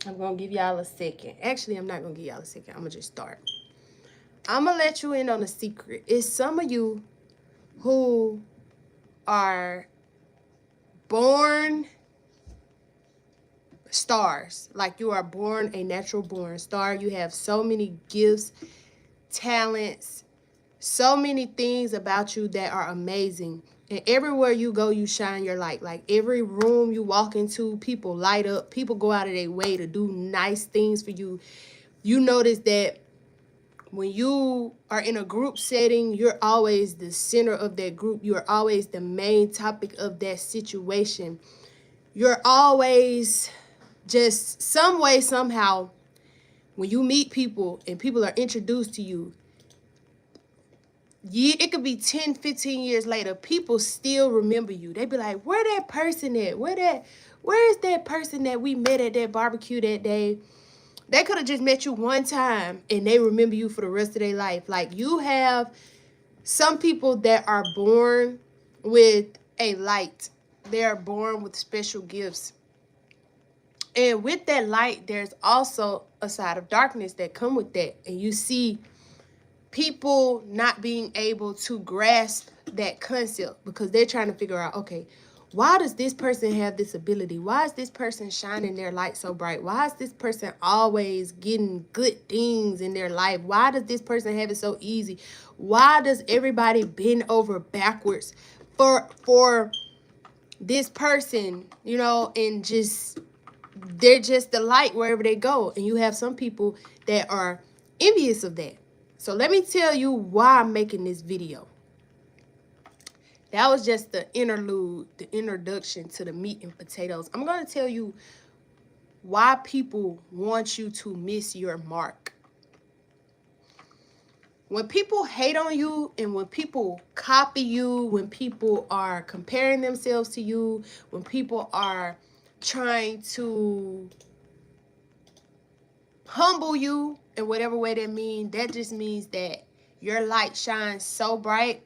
I'm going to give y'all a second. Actually, I'm not going to give y'all a second. I'm going to just start. I'm going to let you in on a secret. It's some of you who are born stars. Like you are born a natural born star. You have so many gifts, talents, so many things about you that are amazing. And everywhere you go, you shine your light. Like every room you walk into, people light up. People go out of their way to do nice things for you. You notice that when you are in a group setting, you're always the center of that group. You're always the main topic of that situation. You're always just some way, somehow, when you meet people and people are introduced to you, it could be 10, 15 years later, people still remember you. They be like, where that person at? Where is that person that we met at that barbecue that day? They could have just met you one time and they remember you for the rest of their life. Like you have some people that are born with a light. They are born with special gifts. And with that light, there's also a side of darkness that come with that. And you see people not being able to grasp that concept because they're trying to figure out, okay, why does this person have this ability? Why is this person shining their light so bright? Why is this person always getting good things in their life? Why does this person have it so easy? Why does everybody bend over backwards for this person, you know, and just they're just the light wherever they go. And you have some people that are envious of that. So let me tell you why I'm making this video. That was just the interlude, the introduction to the meat and potatoes. I'm going to tell you why people want you to miss your mark. When people hate on you and when people copy you, when people are comparing themselves to you, when people are trying to humble you in whatever way that means, that just means that your light shines so bright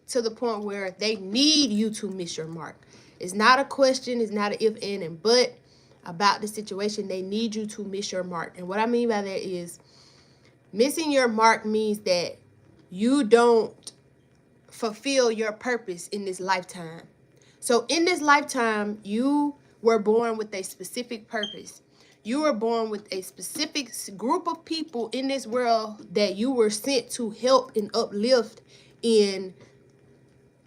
to the point where they need you to miss your mark. It's not a question, it's not an if, and but about the situation. They need you to miss your mark. And what I mean by that is missing your mark means that you don't fulfill your purpose in this lifetime. So in this lifetime, you were born with a specific purpose. You were born with a specific group of people in this world that you were sent to help and uplift and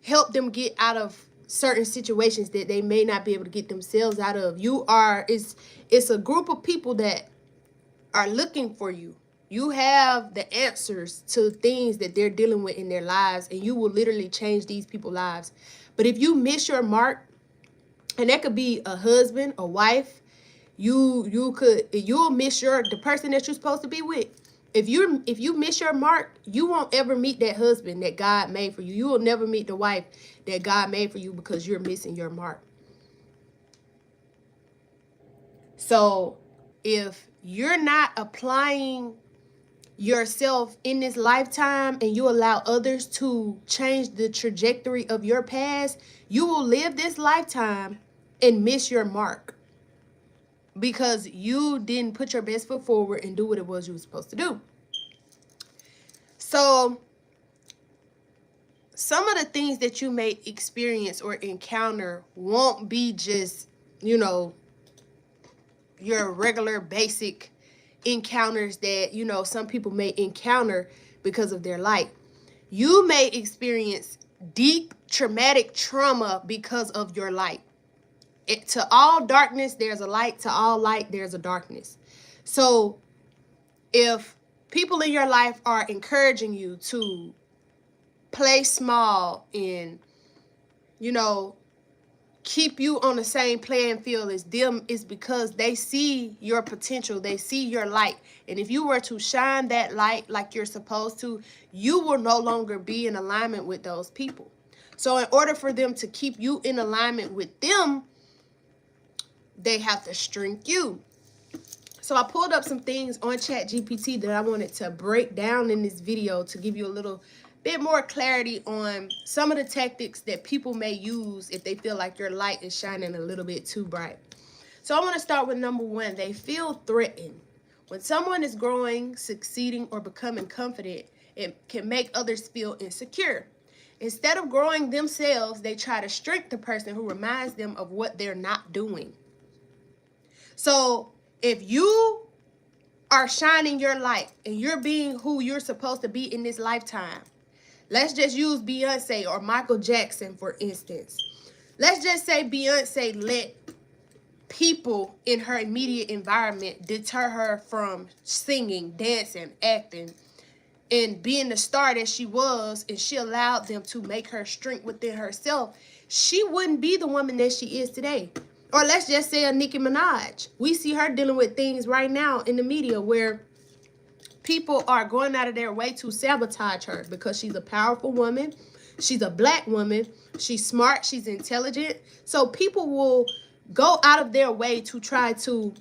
help them get out of certain situations that they may not be able to get themselves out of. It's a group of people that are looking for you. You have the answers to things that they're dealing with in their lives, and you will literally change these people's lives. But if you miss your mark, and that could be a husband, a wife, you'll miss the person that you're supposed to be with. If you miss your mark, you won't ever meet that husband that God made for you. You will never meet the wife that God made for you because you're missing your mark. So if you're not applying yourself in this lifetime and you allow others to change the trajectory of your past, you will live this lifetime and miss your mark because you didn't put your best foot forward and do what it was you were supposed to do. So some of the things that you may experience or encounter won't be just, you know, your regular basic encounters that, you know, some people may encounter because of their light. You may experience deep traumatic trauma because of your light. To all darkness, there's a light. To all light, there's a darkness. So if people in your life are encouraging you to play small and, you know, keep you on the same playing field as them, is because they see your potential. They see your light. And if you were to shine that light like you're supposed to, you will no longer be in alignment with those people. So in order for them to keep you in alignment with them, they have to shrink you. So I pulled up some things on ChatGPT that I wanted to break down in this video to give you a little bit more clarity on some of the tactics that people may use if they feel like your light is shining a little bit too bright. So I want to start with number one. They feel threatened. When someone is growing, succeeding, or becoming confident, it can make others feel insecure. Instead of growing themselves, they try to shrink the person who reminds them of what they're not doing. So if you are shining your light and you're being who you're supposed to be in this lifetime, let's just use Beyonce or Michael Jackson, for instance. Let's just say Beyonce let people in her immediate environment deter her from singing, dancing, acting, and being the star that she was, and she allowed them to make her shrink within herself. She wouldn't be the woman that she is today. Or let's just say a Nicki Minaj. We see her dealing with things right now in the media where people are going out of their way to sabotage her because she's a powerful woman. She's a black woman. She's smart. She's intelligent. So people will go out of their way to try to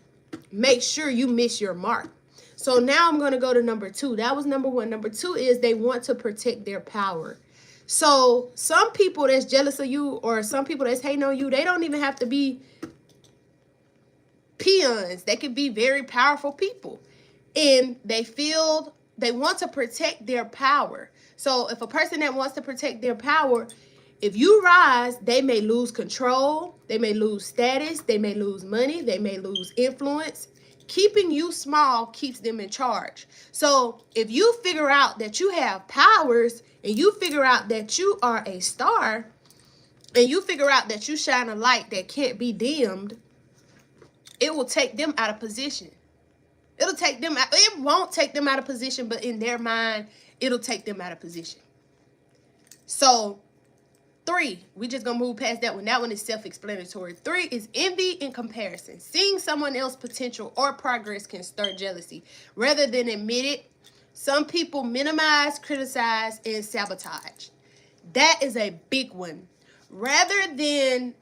make sure you miss your mark. So now I'm going to go to number two. That was number one. Number two is they want to protect their power. So some people that's jealous of you or some people that's hating on you, they don't even have to be peons. They could be very powerful people. And they want to protect their power. So if a person that wants to protect their power, if you rise, they may lose control, they may lose status, they may lose money, they may lose influence. Keeping you small keeps them in charge. So if you figure out that you have powers and you figure out that you are a star and you figure out that you shine a light that can't be dimmed, it will take them out of position. It'll take them out. It won't take them out of position, but in their mind, it'll take them out of position. So 3, we just gonna move past that one. That one is self-explanatory. 3 is envy and comparison. Seeing someone else's potential or progress can stir jealousy. Rather than admit it, some people minimize, criticize, and sabotage. That is a big one. Rather than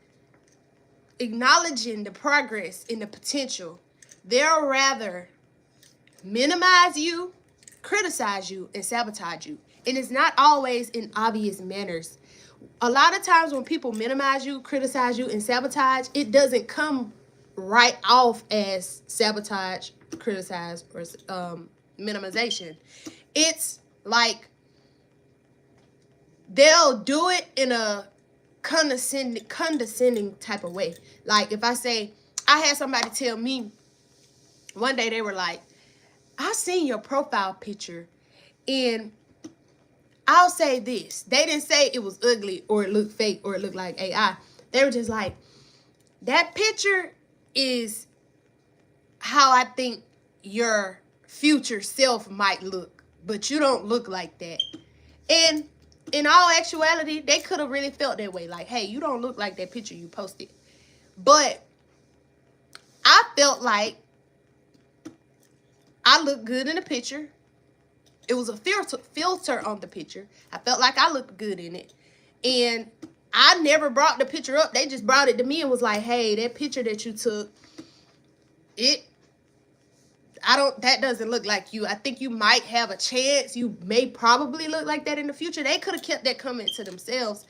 acknowledging the progress and the potential, they'll rather minimize you, criticize you, and sabotage you. And it's not always in obvious manners. A lot of times when people minimize you, criticize you, and sabotage, it doesn't come right off as sabotage, criticize, or minimization. It's like they'll do it in a condescending type of way. Like if I say, I had somebody tell me one day, they were like, I seen your profile picture and I'll say this. They didn't say it was ugly or it looked fake or it looked like AI. They were just like, that picture is how I think your future self might look, but you don't look like that. And in all actuality, they could have really felt that way. Like, hey, you don't look like that picture you posted. But I felt like I looked good in the picture. It was a filter on the picture. I felt like I looked good in it. And I never brought the picture up. They just brought it to me and was like, hey, that picture that you took, that doesn't look like you. I think you might have a chance. You may probably look like that in the future. They could have kept that comment to themselves.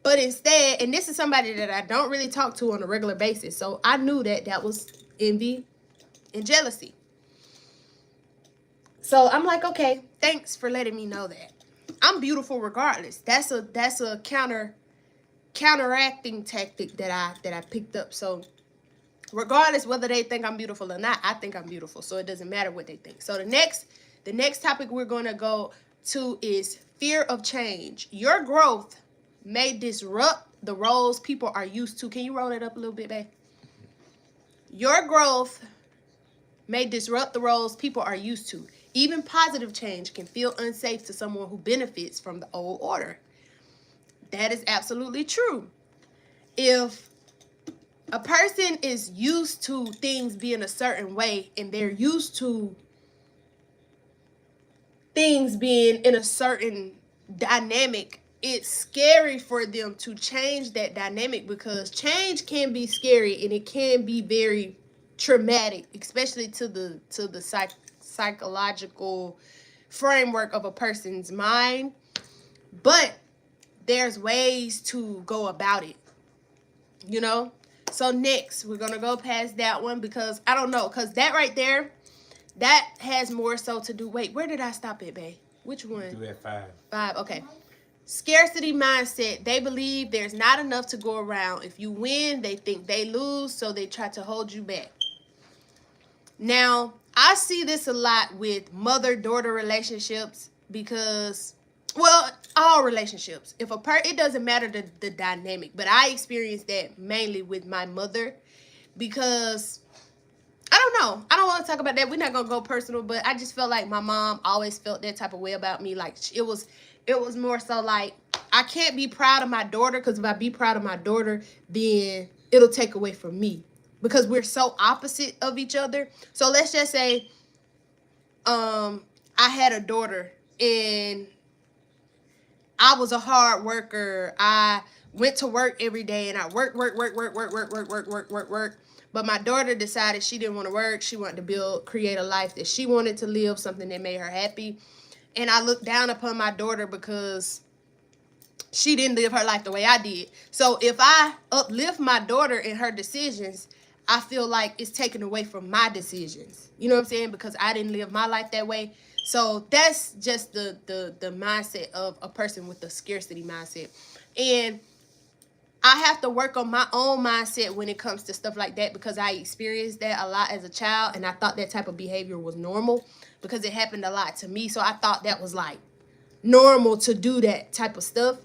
But instead, and this is somebody that I don't really talk to on a regular basis. So I knew that that was envy and jealousy. So I'm like, okay, thanks for letting me know that. I'm beautiful regardless. That's a counteracting tactic that I picked up. So regardless whether they think I'm beautiful or not, I think I'm beautiful. So it doesn't matter what they think. So the next topic we're going to go to is fear of change. Your growth may disrupt the roles people are used to. Can you roll it up a little bit, babe? Your growth may disrupt the roles people are used to. Even positive change can feel unsafe to someone who benefits from the old order. That is absolutely true. If a person is used to things being a certain way and they're used to things being in a certain dynamic, it's scary for them to change that dynamic because change can be scary and it can be very traumatic, especially to the psychological framework of a person's mind. But there's ways to go about it, you know? So next, we're going to go past that one because I don't know. Because that right there, that has more so to do. Wait, where did I stop it, babe? Which one? You at 5. 5, okay. Scarcity mindset. They believe there's not enough to go around. If you win, they think they lose, so they try to hold you back. Now, I see this a lot with mother-daughter relationships because, well, all relationships. If it doesn't matter the dynamic, but I experienced that mainly with my mother because I don't know. I don't want to talk about that. We're not gonna go personal, but I just felt like my mom always felt that type of way about me. Like it was more so like I can't be proud of my daughter because if I be proud of my daughter, then it'll take away from me because we're so opposite of each other. So let's just say, I had a daughter and I was a hard worker. I went to work every day and I worked. But my daughter decided she didn't want to work. She wanted to create a life that she wanted to live, something that made her happy. And I looked down upon my daughter because she didn't live her life the way I did. So if I uplift my daughter in her decisions, I feel like it's taken away from my decisions. You know what I'm saying? Because I didn't live my life that way. So that's just the mindset of a person with a scarcity mindset. And I have to work on my own mindset when it comes to stuff like that because I experienced that a lot as a child and I thought that type of behavior was normal because it happened a lot to me. So I thought that was like normal to do that type of stuff.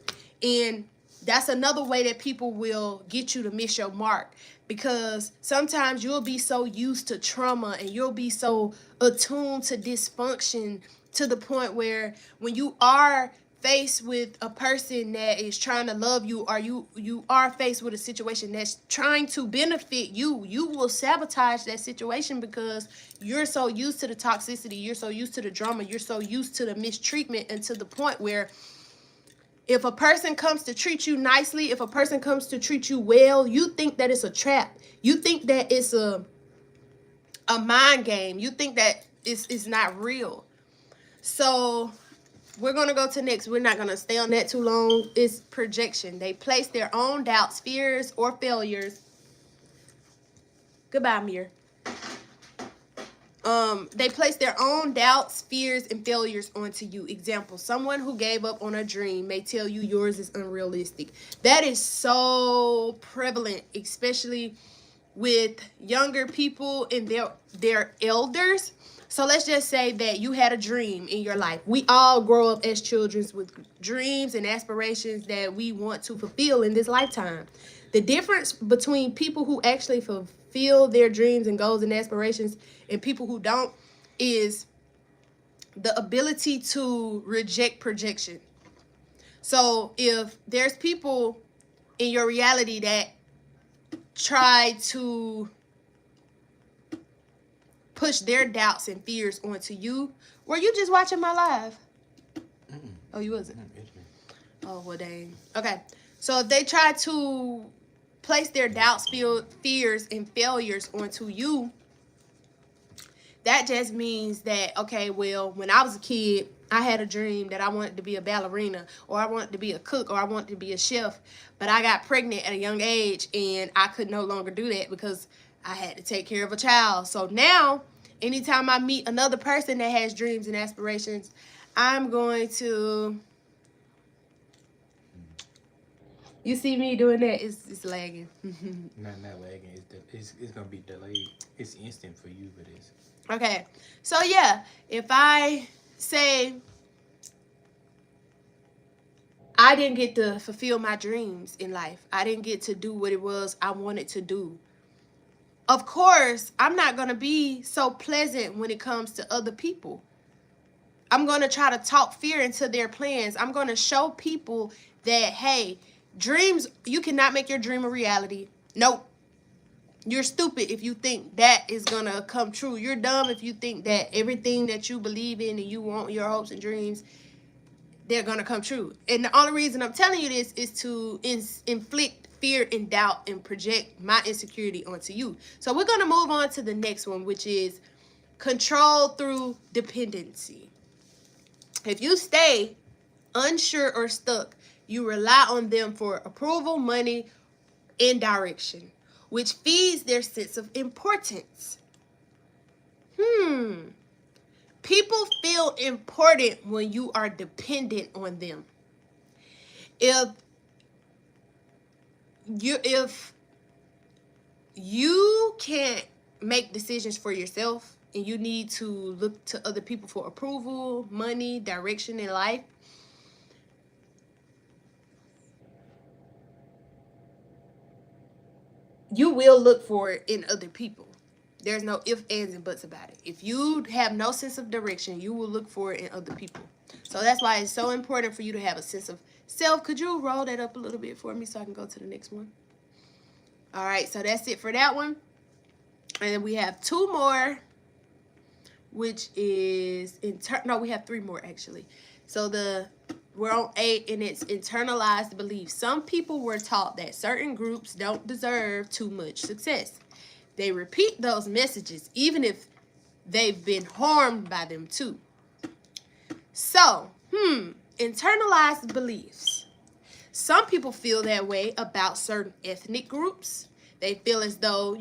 And that's another way that people will get you to miss your mark because sometimes you'll be so used to trauma and you'll be so attuned to dysfunction to the point where when you are faced with a person that is trying to love you or you are faced with a situation that's trying to benefit you, you will sabotage that situation because you're so used to the toxicity, you're so used to the drama, you're so used to the mistreatment, and to the point where if a person comes to treat you nicely, if a person comes to treat you well, you think that it's a trap. You think that it's a mind game. You think that it's not real. So we're going to go to next. We're not going to stay on that too long. It's projection. They place their own doubts, fears, or failures. Goodbye, Amir. They place their own doubts, fears, and failures onto you. Example, someone who gave up on a dream may tell you yours is unrealistic. That is so prevalent, especially with younger people and their elders. So let's just say that you had a dream in your life. We all grow up as children with dreams and aspirations that we want to fulfill in this lifetime. The difference between people who actually fulfill their dreams and goals and aspirations and people who don't is the ability to reject projection. So if there's people in your reality that try to push their doubts and fears onto you. Were you just watching my live? Oh, you wasn't? Oh, well, dang. Okay. So if they try to place their doubts, fears, and failures onto you, that just means that, okay, well, when I was a kid, I had a dream that I wanted to be a ballerina, or I wanted to be a cook, or I wanted to be a chef, but I got pregnant at a young age, and I could no longer do that because I had to take care of a child. So now, anytime I meet another person that has dreams and aspirations, I'm going to... You see me doing that? It's lagging. Not lagging. It's gonna be delayed. It's instant for you, but it's... Okay. So yeah, if I say I didn't get to fulfill my dreams in life, I didn't get to do what it was I wanted to do, of course, I'm not going to be so pleasant when it comes to other people. I'm going to try to talk fear into their plans. I'm going to show people that, hey, dreams, you cannot make your dream a reality. Nope. You're stupid if you think that is going to come true. You're dumb if you think that everything that you believe in and you want, your hopes and dreams, they're going to come true. And the only reason I'm telling you this is to inflict fear and doubt and project my insecurity onto you. So we're going to move on to the next one, which is control through dependency. If you stay unsure or stuck, you rely on them for approval, money, and direction. which feeds their sense of importance. People feel important when you are dependent on them. If you can't make decisions for yourself and you need to look to other people for approval, money, direction in life, you will look for it in other people. There's no ifs, ands, and buts about it. If you have no sense of direction, you will look for it in other people. So that's why it's so important for you to have a sense of self. Could you roll that up a little bit for me so I can go to the next one? All right, so that's it for that one. And then we have two more, which is no, we have three more actually. So we're on 8, and it's internalized beliefs. Some people were taught that certain groups don't deserve too much success. They repeat those messages even if they've been harmed by them too. So, internalized beliefs. Some people feel that way about certain ethnic groups. They feel as though,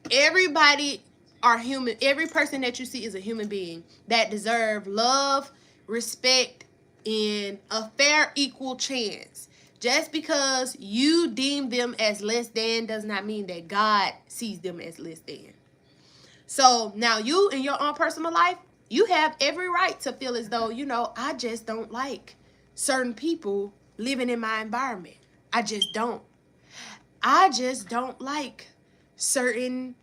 everybody are human. Every person that you see is a human being that deserve love, respect, and a fair, equal chance. Just because you deem them as less than does not mean that God sees them as less than. So now you, in your own personal life, you have every right to feel as though, I just don't like certain people living in my environment. I just don't. I just don't like certain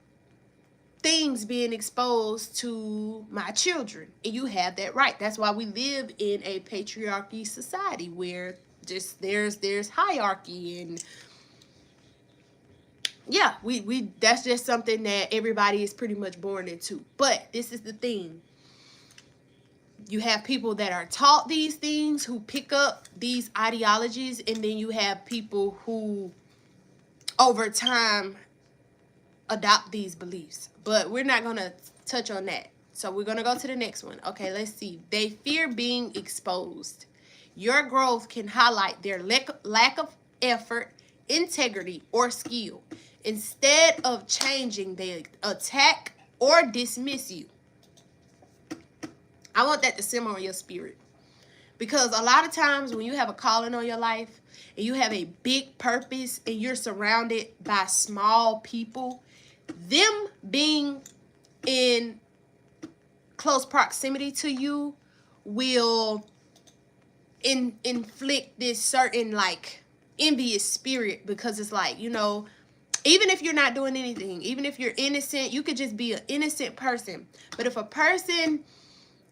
things being exposed to my children. And you have that right. That's why we live in a patriarchy society where just there's hierarchy, and yeah, we that's just something that everybody is pretty much born into. But this is the thing. You have people that are taught these things who pick up these ideologies, and then you have people who over time adopt these beliefs. But we're not going to touch on that. So we're going to go to the next one. Okay, let's see. They fear being exposed. Your growth can highlight their lack of effort, integrity, or skill. Instead of changing, they attack or dismiss you. I want that to simmer on your spirit. Because a lot of times when you have a calling on your life and you have a big purpose and you're surrounded by small people, them being in close proximity to you will inflict this certain envious spirit, because it's even if you're not doing anything, even if you're innocent, you could just be an innocent person. But if a person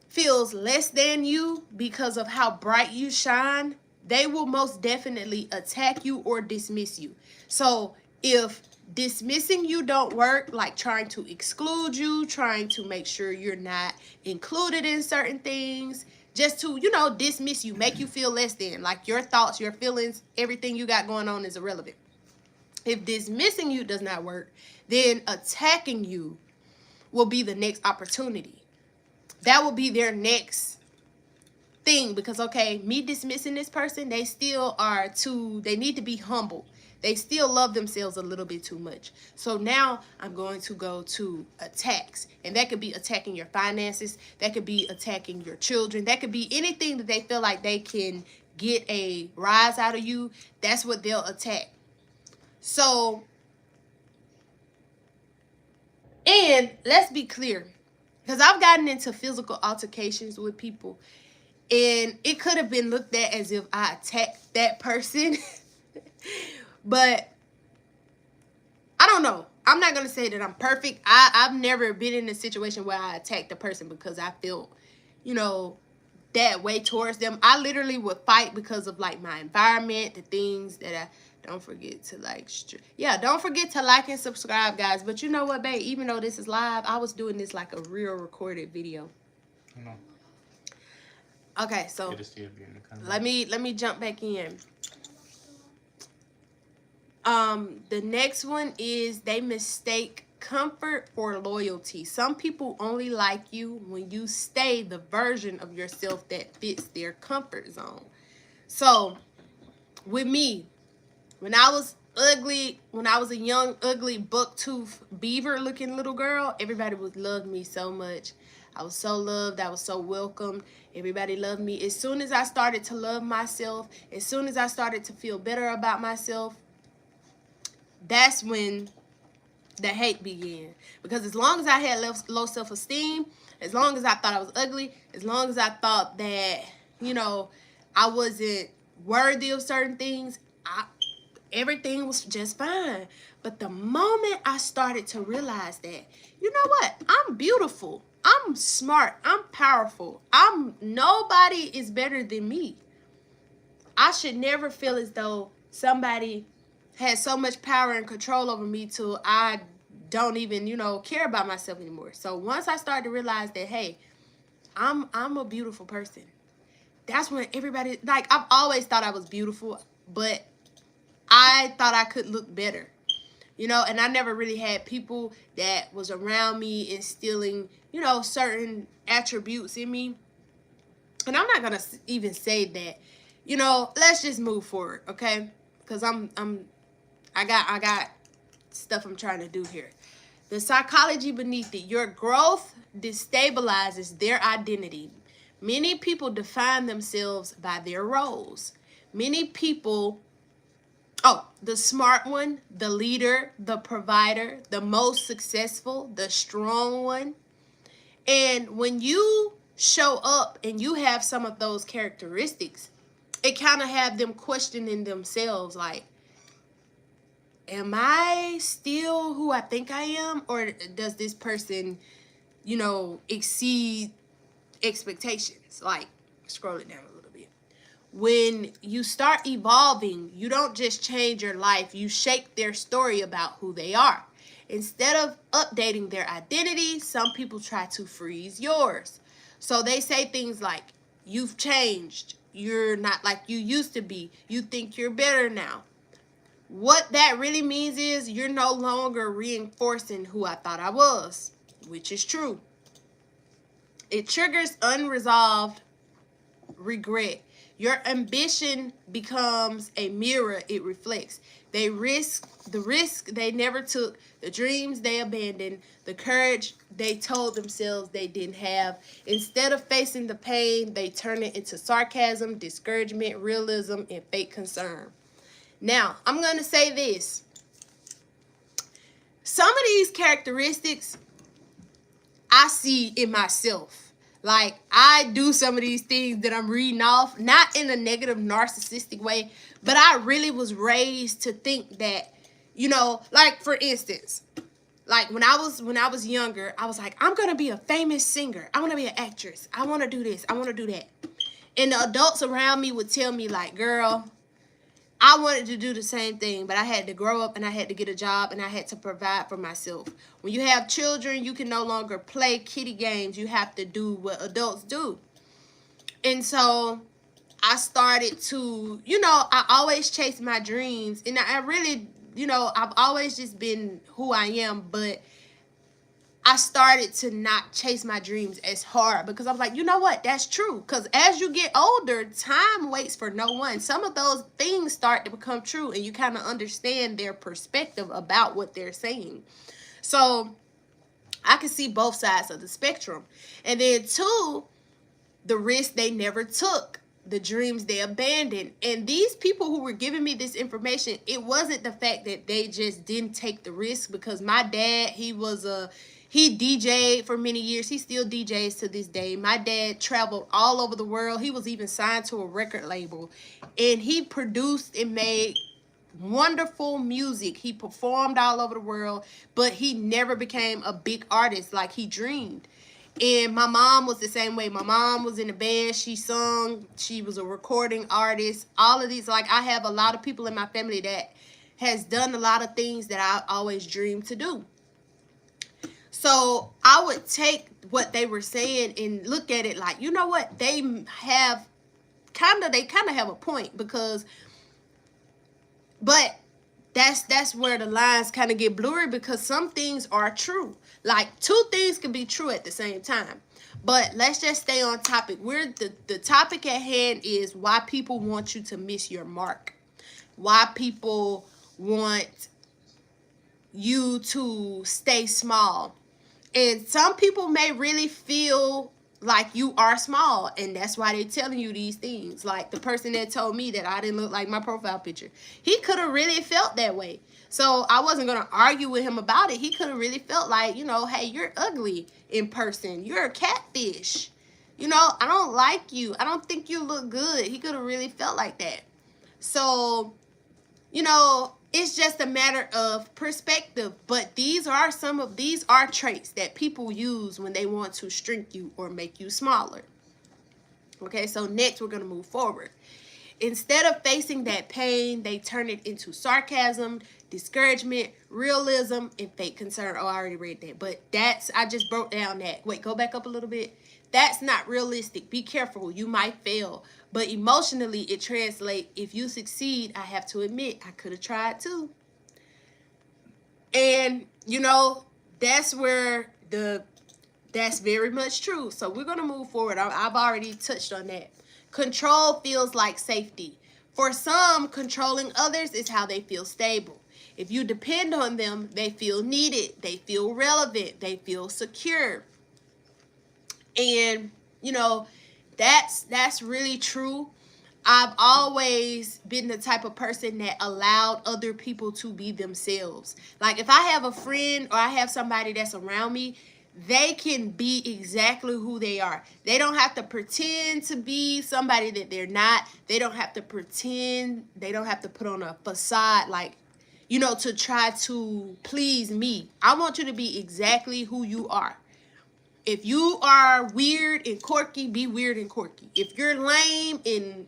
feels less than you because of how bright you shine, they will most definitely attack you or dismiss you. So if dismissing you don't work, like trying to exclude you, trying to make sure you're not included in certain things, just to, dismiss you, make you feel less than, like your thoughts, your feelings, everything you got going on is irrelevant. If dismissing you does not work, then attacking you will be the next opportunity. That will be their next thing, because, okay, me dismissing this person, they still they need to be humble. They still love themselves a little bit too much. So now I'm going to go to attacks. And that could be attacking your finances. That could be attacking your children. That could be anything that they feel like they can get a rise out of you. That's what they'll attack. So, and let's be clear, because I've gotten into physical altercations with people, and it could have been looked at as if I attacked that person. But I don't know. I'm not going to say that I'm perfect. I've never been in a situation where I attacked a person because I felt, that way towards them. I literally would fight because of my environment, the things that I don't forget to don't forget to like and subscribe, guys. But you know what, babe? Even though this is live, I was doing this like a real recorded video. No. Okay, so let me jump back in. The next one is they mistake comfort for loyalty. Some people only like you when you stay the version of yourself that fits their comfort zone. So with me, when I was ugly, when I was a young, ugly, buck-tooth, beaver-looking little girl, everybody would love me so much. I was so loved. I was so welcomed. Everybody loved me. As soon as I started to love myself, as soon as I started to feel better about myself, that's when the hate began. Because as long as I had low self-esteem, as long as I thought I was ugly, as long as I thought that, you know, I wasn't worthy of certain things, everything was just fine. But the moment I started to realize that, you know what? I'm beautiful. I'm smart. I'm powerful. Nobody is better than me. I should never feel as though somebody has so much power and control over me till I don't even, care about myself anymore. So once I started to realize that, hey, I'm a beautiful person. That's when everybody, like, I've always thought I was beautiful, but I thought I could look better. And I never really had people that was around me instilling, certain attributes in me. And I'm not going to even say that, let's just move forward, okay? Because I got stuff I'm trying to do here. The psychology beneath it. Your growth destabilizes their identity. Many people define themselves by their roles. Many people, the smart one, the leader, the provider, the most successful, the strong one. And when you show up and you have some of those characteristics, it kind of have them questioning themselves, like, am I still who I think I am? Or does this person, exceed expectations? Like, scroll it down a little bit. When you start evolving, you don't just change your life, you shape their story about who they are. Instead of updating their identity, some people try to freeze yours. So they say things like, you've changed, you're not like you used to be, you think you're better now. What that really means is you're no longer reinforcing who I thought I was, which is true. It triggers unresolved regret. Your ambition becomes a mirror it reflects. The risk they never took, the dreams they abandoned, the courage they told themselves they didn't have. Instead of facing the pain, they turn it into sarcasm, discouragement, realism, and fake concern. Now, I'm going to say this. Some of these characteristics I see in myself. Like, I do some of these things that I'm reading off, not in a negative, narcissistic way, but I really was raised to think that, like, for instance, like when I was younger, I was like, I'm going to be a famous singer. I want to be an actress. I want to do this. I want to do that. And the adults around me would tell me, like, girl, I wanted to do the same thing, but I had to grow up and I had to get a job and I had to provide for myself. When you have children, you can no longer play kiddie games. You have to do what adults do. And so I started to, I always chase my dreams. And I really, I've always just been who I am, but I started to not chase my dreams as hard because I was like, you know what? That's true. Because as you get older, time waits for no one. Some of those things start to become true and you kind of understand their perspective about what they're saying. So I can see both sides of the spectrum. And then two, the risk they never took, the dreams they abandoned. And these people who were giving me this information, it wasn't the fact that they just didn't take the risk, because my dad, he DJ'd for many years. He still DJs to this day. My dad traveled all over the world. He was even signed to a record label. And he produced and made wonderful music. He performed all over the world, but he never became a big artist like he dreamed. And my mom was the same way. My mom was in a band. She sung. She was a recording artist. All of these, like, I have a lot of people in my family that has done a lot of things that I always dreamed to do. So I would take what they were saying and look at it like, you know what? They kind of have a point, but that's where the lines kind of get blurry, because some things are true. Like, two things can be true at the same time. But let's just stay on topic. The topic at hand is why people want you to miss your mark. Why people want you to stay small. And some people may really feel like you are small, and that's why they're telling you these things. Like the person that told me that I didn't look like my profile picture, he could have really felt that way. So I wasn't going to argue with him about it. He could have really felt like, hey, you're ugly in person. You're a catfish. I don't like you. I don't think you look good. He could have really felt like that. So, it's just a matter of perspective. But these are traits that people use when they want to shrink you or make you smaller. Okay, so next we're going to move forward. Instead of facing that pain, they turn it into sarcasm, discouragement, realism, and fake concern. Oh, I already read that. But I just broke down that. Wait, go back up a little bit. That's not realistic. Be careful. You might fail. But emotionally, it translates. If you succeed, I have to admit, I could have tried too. And, that's where that's very much true. So we're going to move forward. I've already touched on that. Control feels like safety. For some, controlling others is how they feel stable. If you depend on them, they feel needed, they feel relevant, they feel secure. And, that's really true. I've always been the type of person that allowed other people to be themselves. Like if I have a friend or I have somebody that's around me, they can be exactly who they are. They don't have to pretend to be somebody that they're not. They don't have to pretend. They don't have to put on a facade to try to please me. I want you to be exactly who you are. If you are weird and quirky, be weird and quirky. If you're lame and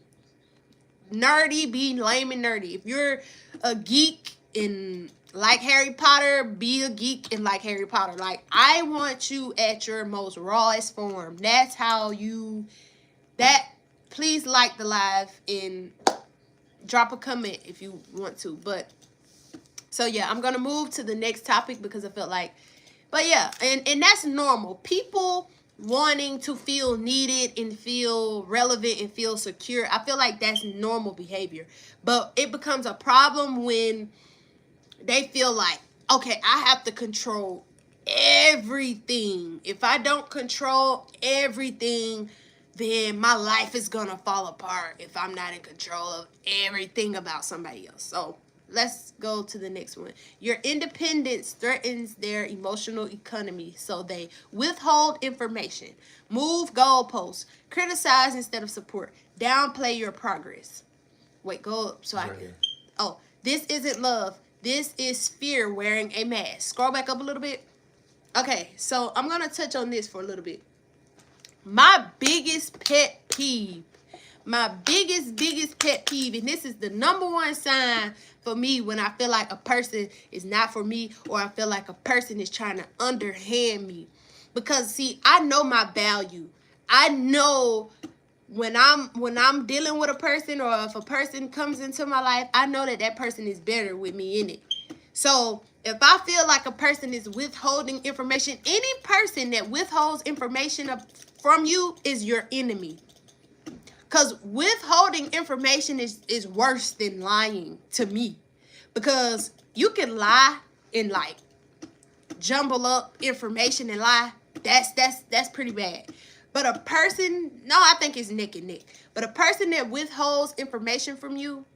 nerdy, be lame and nerdy. If you're a geek and like Harry Potter, be a geek and like Harry Potter. Like, I want you at your most rawest form. That's how please like the live and drop a comment if you want to. But so yeah, I'm gonna move to the next topic because I felt like, but yeah, and that's normal. People wanting to feel needed and feel relevant and feel secure, I feel like that's normal behavior. But it becomes a problem when they feel like, okay, I have to control everything. If I don't control everything, then my life is gonna fall apart if I'm not in control of everything about somebody else. So let's go to the next one. Your independence threatens their emotional economy, so they withhold information, move goalposts, criticize instead of support, downplay your progress. Wait, go up so I can. Oh, this isn't love. This is fear wearing a mask. Scroll back up a little bit. Okay, so I'm going to touch on this for a little bit. My biggest pet peeve, and this is the number one sign for me when I feel like a person is not for me, or I feel like a person is trying to underhand me. Because, see, I know my value. I know when I'm dealing with a person, or if a person comes into my life, I know that person is better with me in it. So if I feel like a person is withholding information, any person that withholds information from you is your enemy. Because withholding information is worse than lying to me. Because you can lie and like jumble up information and lie. That's pretty bad. But a person, no, I think it's neck and neck. But a person that withholds information from you,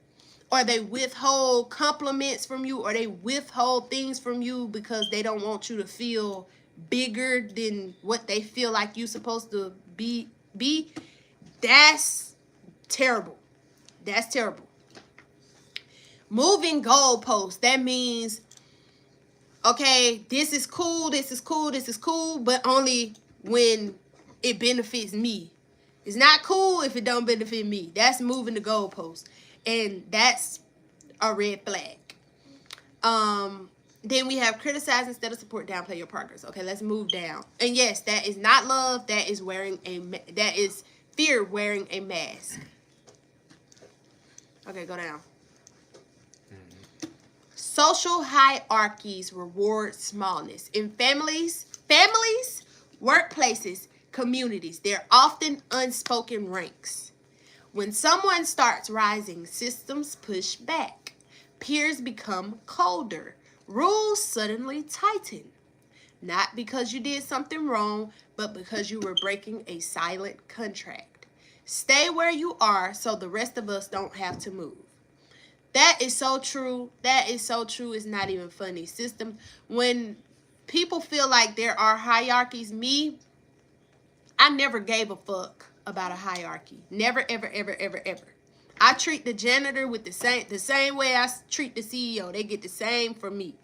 or they withhold compliments from you, or they withhold things from you because they don't want you to feel bigger than what they feel like you're supposed to be, that's terrible. That's terrible. Moving goalposts, that means, okay, this is cool, but only when it benefits me. It's not cool if it don't benefit me. That's moving the goalpost. And that's a red flag. Then we have criticize instead of support, downplay your progress. Okay, let's move down. And yes, that is not love. That is fear wearing a mask. Okay, go down. Social hierarchies reward smallness. In families, workplaces, communities, there are often unspoken ranks. When someone starts rising, systems push back. Peers become colder. Rules suddenly tighten. Not because you did something wrong, but because you were breaking a silent contract. Stay where you are so the rest of us don't have to move. That is so true. That is so true. It's not even funny. System, when people feel like there are hierarchies, I never gave a fuck about a hierarchy. Never, ever, ever, ever, ever. I treat the janitor with the same way I treat the CEO. They get the same from me.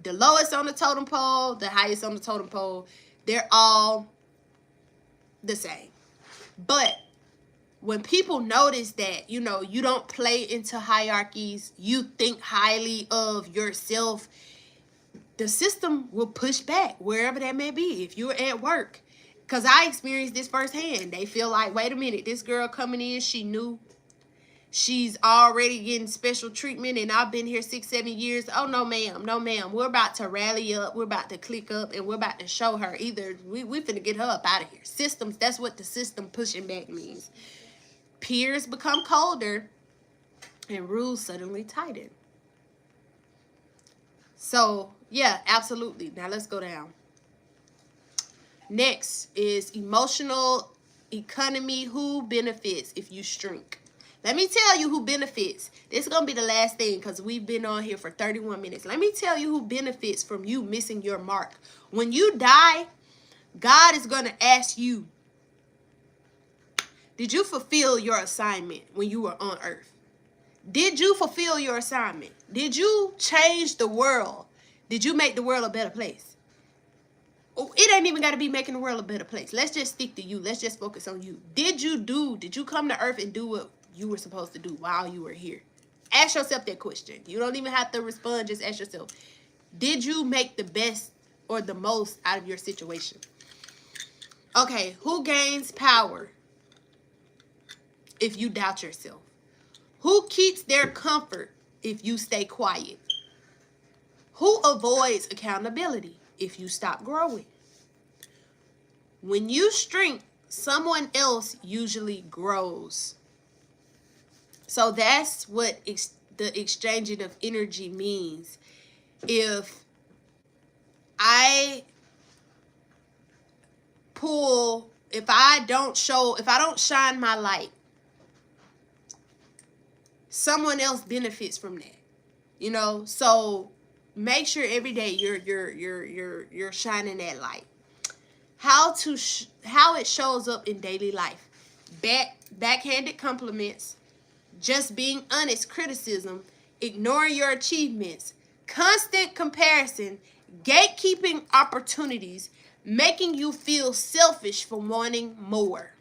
The lowest on the totem pole, the highest on the totem pole, they're all the same. But when people notice that, you know, you don't play into hierarchies, you think highly of yourself, the system will push back wherever that may be. If you're at work, because I experienced this firsthand. They feel like, wait a minute, this girl coming in, she knew. She's already getting special treatment, and I've been here 6-7 years. Oh, no, ma'am. No, ma'am. We're about to rally up. We're about to click up, and we're about to show her. Either we finna get her up out of here. Systems, that's what the system pushing back means. Peers become colder, and rules suddenly tighten. So, yeah, absolutely. Now, let's go down. Next is emotional economy. Who benefits if you shrink? Let me tell you who benefits. This is going to be the last thing because we've been on here for 31 minutes. Let me tell you who benefits from you missing your mark. When you die, God is going to ask you, did you fulfill your assignment when you were on earth? Did you fulfill your assignment? Did you change the world? Did you make the world a better place? It ain't even got to be making the world a better place. Let's just stick to you. Let's just focus on you. Did you come to earth and do what you were supposed to do while you were here? Ask yourself that question. You don't even have to respond. Just ask yourself, did you make the best or the most out of your situation? Okay, who gains power if you doubt yourself? Who keeps their comfort if you stay quiet? Who avoids accountability if you stop growing? When you shrink, someone else usually grows. So that's what the exchanging of energy means. If I don't shine my light, someone else benefits from that. You know, so make sure every day you're shining that light. How it shows up in daily life. Backhanded compliments, just being honest criticism, ignoring your achievements, constant comparison, gatekeeping opportunities, making you feel selfish for wanting more.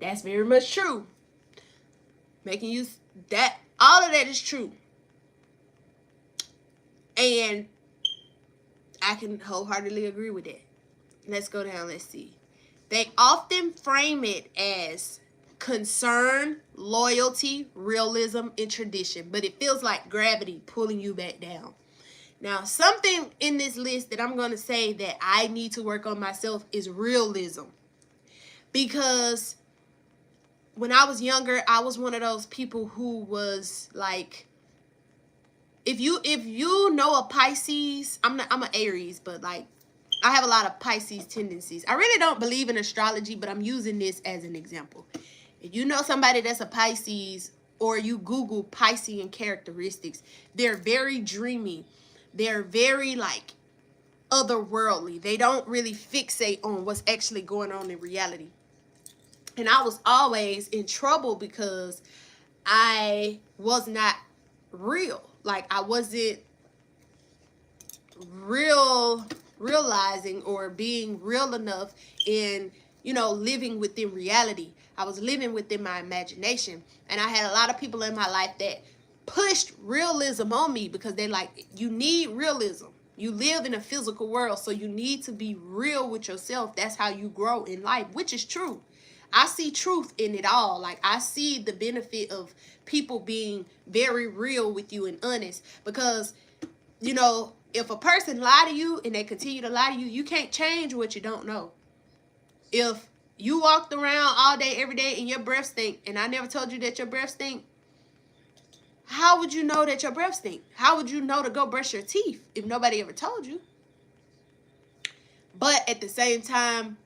That's very much true. Making you all of that is true. And I can wholeheartedly agree with that. Let's go down. Let's see. They often frame it as concern, loyalty, realism, and tradition. But it feels like gravity pulling you back down. Now, something in this list that I'm going to say that I need to work on myself is realism. Because when I was younger, I was one of those people who was like, if you know a Pisces, I'm an Aries, but like I have a lot of Pisces tendencies. I really don't believe in astrology, but I'm using this as an example. If you know somebody that's a Pisces, or you Google Piscean characteristics, they're very dreamy. They're very like otherworldly. They don't really fixate on what's actually going on in reality. And I was always in trouble because I was not real. Like I wasn't realizing or being real enough in, living within reality. I was living within my imagination. And I had a lot of people in my life that pushed realism on me because they like, you need realism. You live in a physical world, so you need to be real with yourself. That's how you grow in life, which is true. I see truth in it all. Like I see the benefit of people being very real with you and honest, because, if a person lie to you and they continue to lie to you, you can't change what you don't know. If you walked around all day, every day, and your breath stink, and I never told you that your breath stink, How would you know that your breath stink? How would you know to go brush your teeth if nobody ever told you? But at the same time,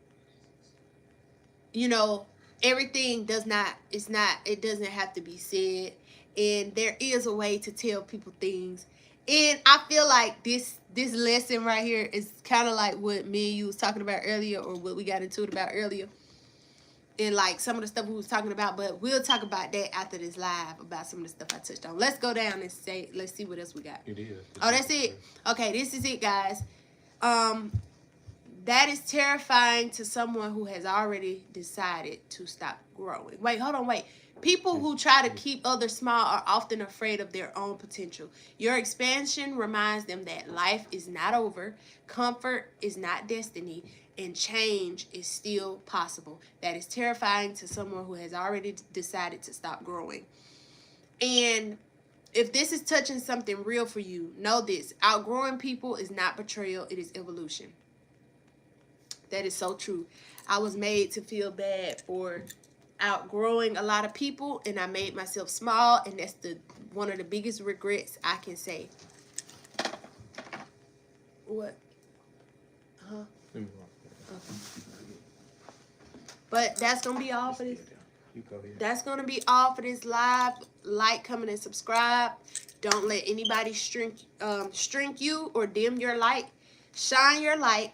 you know, everything doesn't have to be said. And there is a way to tell people things. And I feel like this lesson right here is kind of like what me and you was talking about earlier, or what we got into it about earlier. And like some of the stuff we was talking about, but we'll talk about that after this live, about some of the stuff I touched on. Let's go down and let's see what else we got. It is. Oh, that's it. Okay, this is it, guys. That is terrifying to someone who has already decided to stop growing. Wait, hold on, wait. People who try to keep others small are often afraid of their own potential. Your expansion reminds them that life is not over, comfort is not destiny, and change is still possible. That is terrifying to someone who has already decided to stop growing. And if this is touching something real for you, know this. Outgrowing people is not betrayal, it is evolution. That is so true. I was made to feel bad for outgrowing a lot of people, and I made myself small, and that's one of the biggest regrets I can say. What? Huh? Okay. But that's gonna be all for this. That's gonna be all for this live. Like, comment, and subscribe. Don't let anybody shrink you or dim your light. Shine your light.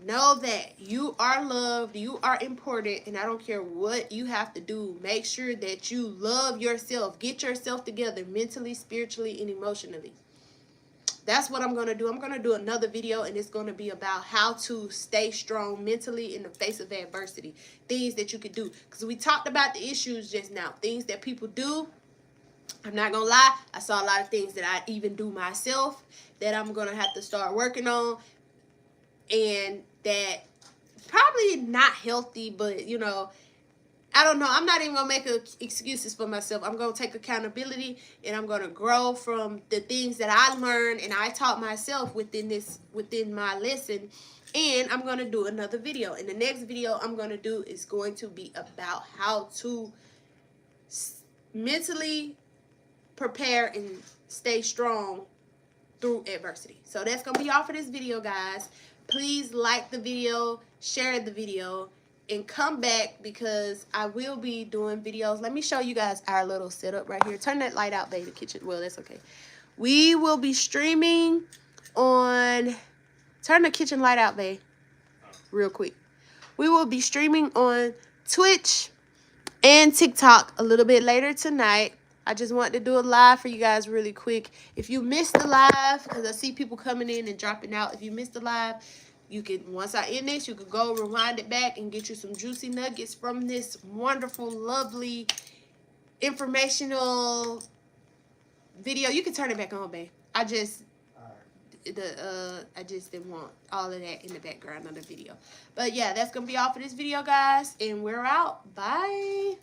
Know that you are loved, you are important, and I don't care what you have to do. Make sure that you love yourself. Get yourself together mentally, spiritually, and emotionally. That's what I'm going to do. I'm going to do another video, and it's going to be about how to stay strong mentally in the face of adversity. Things that you can do. Because we talked about the issues just now. Things that people do. I'm not going to lie. I saw a lot of things that I even do myself that I'm going to have to start working on. And that probably not healthy, but, you know, I don't know. I'm not even going to make excuses for myself. I'm going to take accountability, and I'm going to grow from the things that I learned and I taught myself within my lesson. And I'm going to do another video. And the next video I'm going to do is going to be about how to mentally prepare and stay strong through adversity. So that's going to be all for this video, guys. Please like the video, share the video, and come back because I will be doing videos. Let me show you guys our little setup right here. Turn that light out, baby. Kitchen. Well, that's okay. We will be streaming on... Turn the kitchen light out, babe. Real quick. We will be streaming on Twitch and TikTok a little bit later tonight. I just wanted to do a live for you guys really quick. If you missed the live, because I see people coming in and dropping out. If you missed the live, you can, once I end this, you could go rewind it back and get you some juicy nuggets from this wonderful, lovely, informational video. You can turn it back on, babe. I just didn't want all of that in the background of the video. But yeah, that's gonna be all for this video, guys, and we're out. Bye.